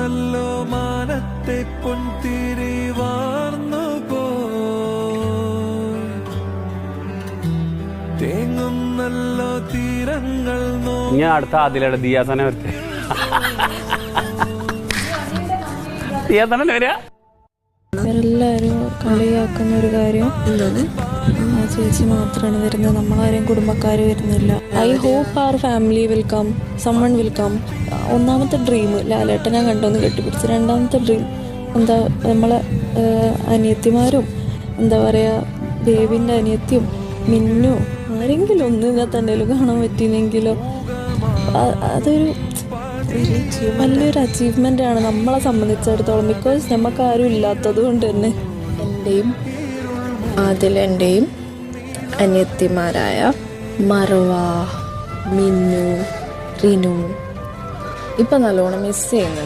തെളിയുന്നല്ലോ മാനത്തെ പൊൻതിരി വാർന്നു തേങ്ങുന്നല്ലോ തീരങ്ങൾ ഞാൻ അടുത്ത ആദിലയുടെ ദിയാസനെ വരട്ടെ. ദിയാസനല്ലേ വരിക? എല്ലാവരും കളിയാക്കുന്ന ഒരു കാര്യം എന്താണ്, ആ ചേച്ചി മാത്രമാണ് വരുന്നത്, നമ്മളാരെയും കുടുംബക്കാർ വരുന്നില്ല. ഐ ഹോപ്പ് അവർ family will come, someone will come. ഒന്നാമത്തെ ഡ്രീം ലാലേട്ടനെ കണ്ടൊന്ന് കെട്ടിപ്പിടിച്ച്. രണ്ടാമത്തെ ഡ്രീം എന്താ, നമ്മളെ അനിയത്തിമാരും എന്താ പറയുക, ദേവിൻ്റെ അനിയത്തിയും മിന്നു ആരെങ്കിലും ഒന്ന് തന്നെയല്ലോ കാണാൻ പറ്റിയെങ്കിലോ. അതൊരു വലിയൊരു അച്ചീവ്മെൻ്റ് ആണ് നമ്മളെ സംബന്ധിച്ചിടത്തോളം. ബിക്കോസ് നമുക്ക് ആരും ഇല്ലാത്തത് കൊണ്ട് തന്നെ എൻ്റെയും ആദിലെൻ്റെയും അനിയത്തിമാരായ മറവ, മിന്നു, റിനു ഇപ്പം നല്ലോണം മിസ് ചെയ്യുന്നു.